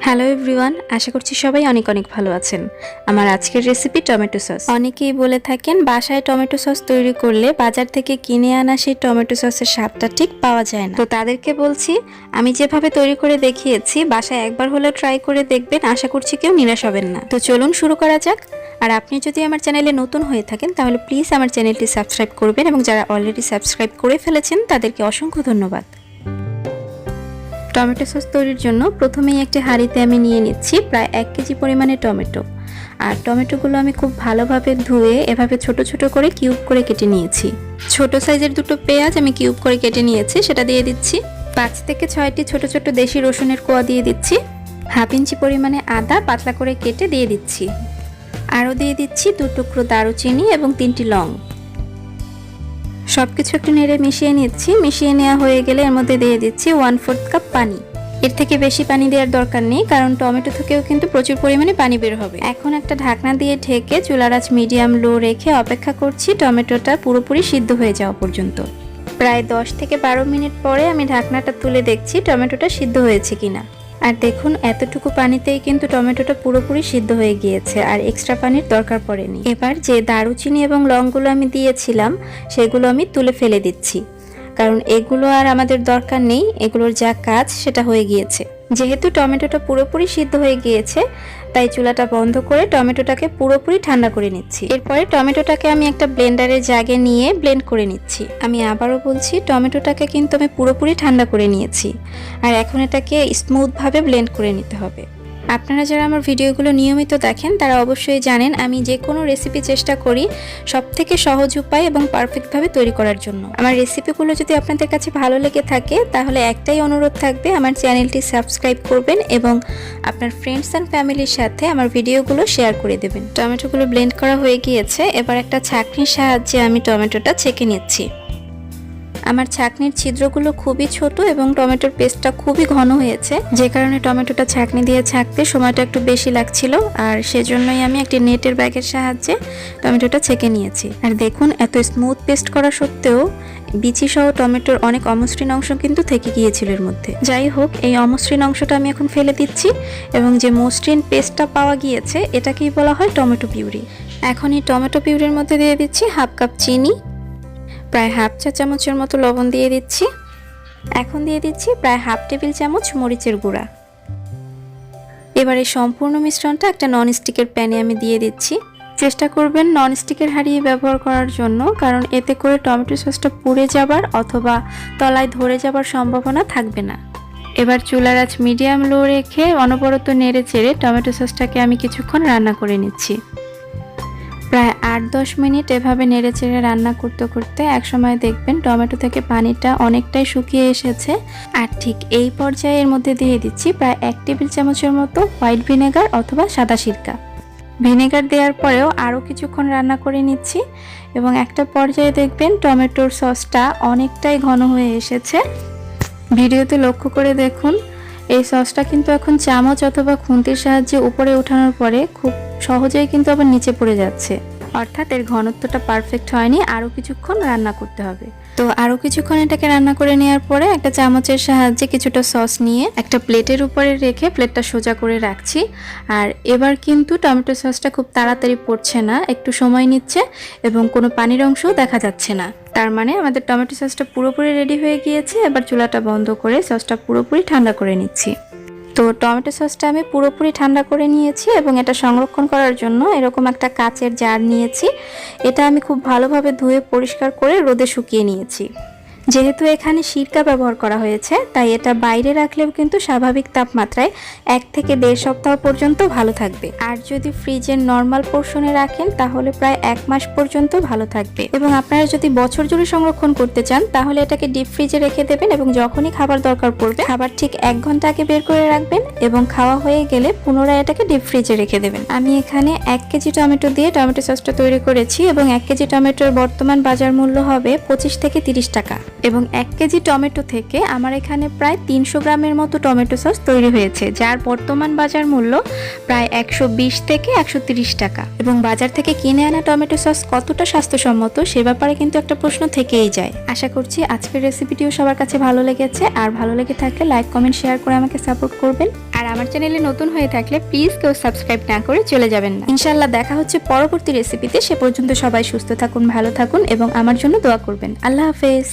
Hello everyone, আশা করছি সবাই অনেক অনেক ভালো আছেন। আমার আজকের রেসিপি টমেটো সস। অনেকেই বলে থাকেন বাসায় টমেটো সস তৈরি করলে বাজার থেকে কিনে আনা সেই টমেটো সসের স্বাদটা ঠিক পাওয়া যায় না। তো তাদেরকে বলছি, আমি যেভাবে তৈরি করে দেখিয়েছি বাসায় একবার হলেও ট্রাই করে দেখবেন, আশা করছি কেউ নিরাশ হবেন না। তো চলুন শুরু করা যাক। আর আপনি যদি আমার চ্যানেলে নতুন হয়ে থাকেন তাহলে প্লিজ আমার চ্যানেলটি সাবস্ক্রাইব করবেন, এবং যারা অলরেডি সাবস্ক্রাইব করে ফেলেছেন তাদেরকে অসংখ্য ধন্যবাদ। টমেটো সস তৈরির জন্য প্রথমেই একটি হাঁড়িতে আমি নিয়ে নিচ্ছি প্রায় 1 কেজি পরিমাণে টমেটো। আর টমেটোগুলো আমি খুব ভালোভাবে ধুয়ে এভাবে ছোট ছোট করে কিউব করে কেটে নিয়েছি। ছোট সাইজের দুটো পেঁয়াজ আমি কিউব করে কেটে নিয়েছি, সেটা দিয়ে দিচ্ছি। 5 থেকে 6টি ছোট ছোট দেশি রসুনের কোয়া দিয়ে দিচ্ছি। 1/2 ইঞ্চি পরিমাণে আদা পাতলা করে কেটে দিয়ে দিচ্ছি। আরও দিয়ে দিচ্ছি 2 টুকরো দারুচিনি এবং 3টি লং। সবকিছু একটু নেড়ে মিশিয়ে নিচ্ছি। মিশিয়ে নেওয়া হয়ে গেলে এর মধ্যে দিয়ে দিচ্ছি 1/4 কাপ পানি। এর থেকে বেশি পানি দেওয়ার দরকার নেই, কারণ টমেটো থেকেও কিন্তু প্রচুর পরিমাণে পানি বের হবে। এখন একটা ঢাকনা দিয়ে ঢেকে চুলার আঁচ মিডিয়াম লো রেখে অপেক্ষা করছি টমেটোটা পুরোপুরি সিদ্ধ হয়ে যাওয়া পর্যন্ত। প্রায় 10 থেকে 12 মিনিট পরে আমি ঢাকনাটা তুলে দেখছি টমেটোটা সিদ্ধ হয়েছে কিনা। আর দেখুন, এতটুকু পানিতেই কিন্তু টমেটোটা পুরোপুরি সিদ্ধ হয়ে গিয়েছে, আর এক্সট্রা পানির দরকার পড়েনি। এবার যে দারুচিনি এবং লংগুলো আমি দিয়েছিলাম সেগুলো আমি তুলে ফেলে দিচ্ছি, কারণ এগুলো আর আমাদের দরকার নেই, এগুলোর যা কাজ সেটা হয়ে গিয়েছে। যেহেতু টমেটোটা পুরোপুরি সিদ্ধ হয়ে গিয়েছে তাই চুলাটা বন্ধ করে টমেটোটাকে পুরোপুরি ঠান্ডা করে নিচ্ছি। এরপরে টমেটোটাকে আমি একটা ব্লেন্ডারের জাগে নিয়ে ব্লেন্ড করে নিচ্ছি। আমি আবারও বলছি, টমেটোটাকে কিন্তু আমি পুরোপুরি ঠান্ডা করে নিয়েছি, আর এখন এটাকে স্মুথভাবে ব্লেন্ড করে নিতে হবে। আপনারা যারা আমার ভিডিওগুলো নিয়মিত দেখেন তারা অবশ্যই জানেন আমি যে কোনো রেসিপি চেষ্টা করি সবথেকে সহজ উপায় এবং পারফেক্টভাবে তৈরি করার জন্য। আমার রেসিপিগুলো যদি আপনাদের কাছে ভালো লেগে থাকে তাহলে একটাই অনুরোধ থাকবে, আমার চ্যানেলটি সাবস্ক্রাইব করবেন এবং আপনার ফ্রেন্ডস অ্যান্ড ফ্যামিলির সাথে আমার ভিডিওগুলো শেয়ার করে দেবেন। টমেটোগুলো ব্লেন্ড করা হয়ে গিয়েছে। এবার একটা ছাঁকনির সাহায্যে আমি টমেটোটা ছেঁকে নিচ্ছি। আমার ছাঁকনির ছিদ্রগুলো খুবই ছোট এবং টমেটোর পেস্টটা খুবই ঘন হয়েছে, যে কারণে টমেটোটা ছাঁকনি দিয়ে ছাঁকতে সময়টা একটু বেশি লাগছিল, আর সেজন্যই আমি একটি নেটের ব্যাগের সাহায্যে টমেটোটা ছেঁকে নিয়েছি। আর দেখুন, এত স্মুথ পেস্ট করা সত্ত্বেও বিচি সহ টমেটোর অনেক অমসৃণ অংশ কিন্তু থেকে গিয়েছিল এর মধ্যে। যাই হোক, এই অমসৃণ অংশটা আমি এখন ফেলে দিচ্ছি, এবং যে মসৃণ পেস্টটা পাওয়া গিয়েছে এটাকেই বলা হয় টমেটো পিউরি। এখন এই টমেটো পিউরির মধ্যে দিয়ে দিচ্ছি 1/2 কাপ চিনি, প্রায় 1/2 চা চামচের মতো লবণ দিয়ে দিচ্ছি। এখন দিয়ে দিচ্ছি প্রায় 1/2 টেবিল চামচ মরিচের গুঁড়া। এবার এই সম্পূর্ণ মিশ্রণটা একটা ননস্টিকের প্যানে আমি দিয়ে দিচ্ছি। চেষ্টা করবেন ননস্টিকের হাঁড়ি ব্যবহার করার জন্য, কারণ এতে করে টমেটো সসটা পুড়ে যাবার অথবা তলায় ধরে যাবার সম্ভাবনা থাকবে না। এবার চুলার আঁচ মিডিয়াম লো রেখে অনবরত নেড়ে চেড়ে টমেটো সসটাকে আমি কিছুক্ষণ রান্না করে নিচ্ছি। প্রায় 8-10 মিনিট এভাবে নেড়ে চেড়ে রান্না করতে করতে একসময় দেখবেন টমেটো থেকে পানিটা অনেকটাই শুকিয়ে এসেছে। আর ঠিক এই পর্যায়ে এর মধ্যে দিয়ে দিচ্ছি প্রায় 1 টেবিল চামচের মতো হোয়াইট ভিনেগার অথবা সাদা সিরকা। ভিনেগার দেওয়ার পরেও আরও কিছুক্ষণ রান্না করে নিচ্ছি, এবং একটা পর্যায়ে দেখবেন টমেটোর সসটা অনেকটাই ঘন হয়ে এসেছে। ভিডিওতে লক্ষ্য করে দেখুন, এই সসটা কিন্তু এখন চামচ অথবা খুন্তির সাহায্যে উপরে ওঠানোর পরে খুব সহজেই কিন্তু আবার নিচে পড়ে যাচ্ছে, অর্থাৎ এর ঘনত্বটা পারফেক্ট হয়নি, আরও কিছুক্ষণ রান্না করতে হবে। তো আরও কিছুক্ষণ এটাকে রান্না করে নেওয়ার পরে একটা চামচের সাহায্যে কিছুটা সস নিয়ে একটা প্লেটের উপরে রেখে প্লেটটা সোজা করে রাখছি। আর এবার কিন্তু টমেটো সসটা খুব তাড়াতাড়ি পড়ছে না, একটু সময় নিচ্ছে এবং কোনো পানির অংশও দেখা যাচ্ছে না। তার মানে আমাদের টমেটো সসটা পুরোপুরি রেডি হয়ে গিয়েছে। এবার চুলাটা বন্ধ করে সসটা পুরোপুরি ঠান্ডা করে নিচ্ছি। তো টমেটো সসটা আমি পুরোপুরি ঠান্ডা করে নিয়েছি, এবং এটা সংরক্ষণ করার জন্য এরকম একটা কাচের জার নিয়েছি। এটা আমি খুব ভালোভাবে ধুয়ে পরিষ্কার করে রোদে শুকিয়ে নিয়েছি। যেহেতু এখানে সিরকা ব্যবহার করা হয়েছে তাই এটা বাইরে রাখলেও কিন্তু স্বাভাবিক তাপমাত্রায় 1 থেকে 1.5 সপ্তাহ পর্যন্ত ভালো থাকবে। আর যদি ফ্রিজের নর্মাল পোর্শনে রাখেন তাহলে প্রায় 1 মাস পর্যন্ত ভালো থাকবে। এবং আপনারা যদি বছর জুড়ে সংরক্ষণ করতে চান তাহলে এটাকে ডিপ ফ্রিজে রেখে দেবেন, এবং যখনই খাবার দরকার পড়বে খাবার ঠিক 1 ঘন্টা আগে বের করে রাখবেন, এবং খাওয়া হয়ে গেলে পুনরায় এটাকে ডিপ ফ্রিজে রেখে দেবেন। আমি এখানে 1 কেজি টমেটো দিয়ে টমেটো সসটা তৈরি করেছি, এবং 1 কেজি টমেটোর বর্তমান বাজার মূল্য হবে 25 থেকে 30 টাকা। এবং 1 কেজি টমেটো থেকে আমার এখানে প্রায় 300 গ্রামের মতো টমেটো সস তৈরি হয়েছে, যার বর্তমান বাজার মূল্য প্রায় 120 থেকে 130 টাকা। এবং বাজার থেকে কিনে আনা টমেটো সস কতটা স্বাস্থ্যসম্মত সে ব্যাপারে কিন্তু একটা প্রশ্ন থেকেই যায়। আশা করছি আজকের রেসিপিটিও সবার কাছে ভালো লেগেছে, আর ভালো লেগে থাকলে লাইক কমেন্ট শেয়ার করে আমাকে সাপোর্ট করবেন। আর আমার চ্যানেলে নতুন হয়ে থাকলে প্লিজ কেউ সাবস্ক্রাইব না করে চলে যাবেন না। ইনশাআল্লাহ দেখা হচ্ছে পরবর্তী রেসিপিতে। সে পর্যন্ত সবাই সুস্থ থাকুন, ভালো থাকুন এবং আমার জন্য দোয়া করবেন। আল্লাহ হাফেজ।